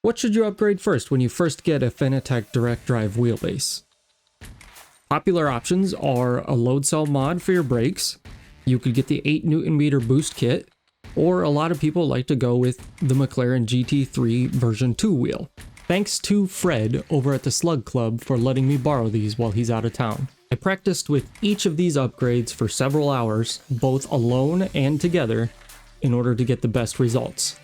What should you upgrade first when you first get a Fanatec direct drive wheelbase? Popular options are a load cell mod for your brakes. You could get the 8 Nm boost kit, or a lot of people like to go with the McLaren GT3 version 2 wheel. Thanks to Fred over at the Slug Club for letting me borrow these while he's out of town. I practiced with each of these upgrades for several hours, both alone and together, in order to get the best results.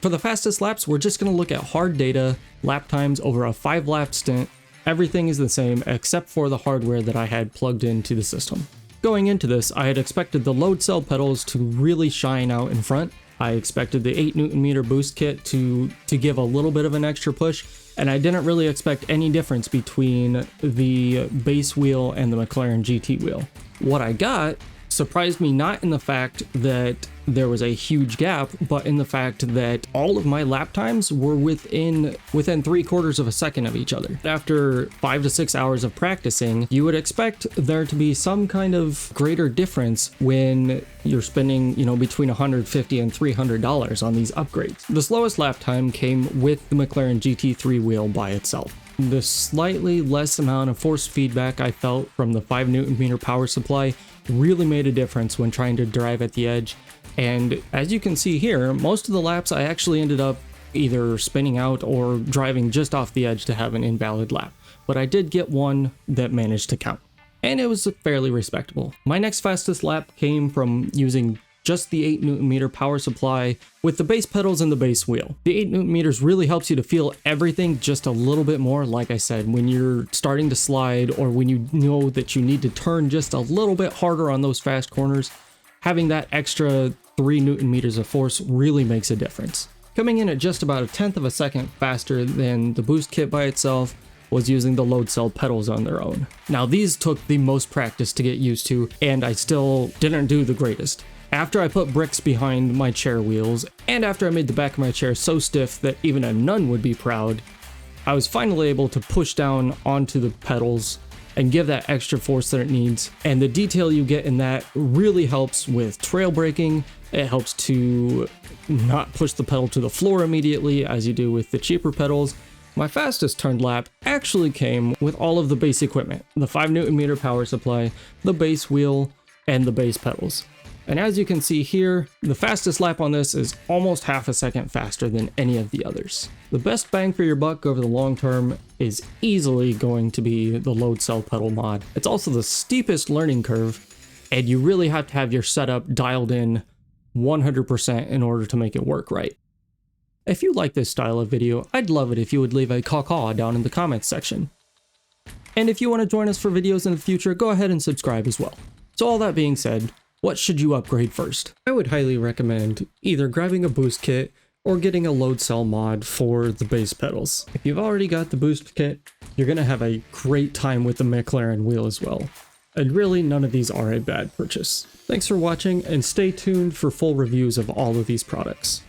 For the fastest laps, we're just going to look at hard data, lap times over a 5-lap stint. Everything is the same except for the hardware that I had plugged into the system. Going into this, I had expected the load cell pedals to really shine out in front. I expected the 8 Nm boost kit to give a little bit of an extra push, and I didn't really expect any difference between the base wheel and the McLaren GT wheel. What I got surprised me not in the fact that there was a huge gap, but in the fact that all of my lap times were within 3/4 of a second of each other. After 5 to 6 hours of practicing, you would expect there to be some kind of greater difference when you're spending, between $150 and $300 on these upgrades. The slowest lap time came with the McLaren GT3 wheel by itself. The slightly less amount of force feedback I felt from the 5 Nm power supply really made a difference when trying to drive at the edge. And as you can see here, most of the laps I actually ended up either spinning out or driving just off the edge to have an invalid lap. But I did get one that managed to count, and it was fairly respectable. My next fastest lap came from using just the 8 Nm power supply with the base pedals and the base wheel. The 8 Nm really helps you to feel everything just a little bit more. Like I said, when you're starting to slide or when you know that you need to turn just a little bit harder on those fast corners, having that extra 3 Nm of force really makes a difference. Coming in at just about 1/10 of a second faster than the boost kit by itself was using the load cell pedals on their own. Now these took the most practice to get used to, and I still didn't do the greatest. After I put bricks behind my chair wheels, and after I made the back of my chair so stiff that even a nun would be proud, I was finally able to push down onto the pedals and give that extra force that it needs. And the detail you get in that really helps with trail braking. It helps to not push the pedal to the floor immediately as you do with the cheaper pedals. My fastest turned lap actually came with all of the base equipment, the 5 Nm power supply, the base wheel, and the base pedals. And as you can see here, the fastest lap on this is almost half a second faster than any of the others. The best bang for your buck over the long term is easily going to be the load cell pedal mod. It's also the steepest learning curve, and you really have to have your setup dialed in 100% in order to make it work right. If you like this style of video, I'd love it if you would leave a caw-caw down in the comments section. And if you want to join us for videos in the future, go ahead and subscribe as well. So all that being said, what should you upgrade first? I would highly recommend either grabbing a boost kit or getting a load cell mod for the base pedals. If you've already got the boost kit, you're going to have a great time with the McLaren wheel as well. And really, none of these are a bad purchase. Thanks for watching, and stay tuned for full reviews of all of these products.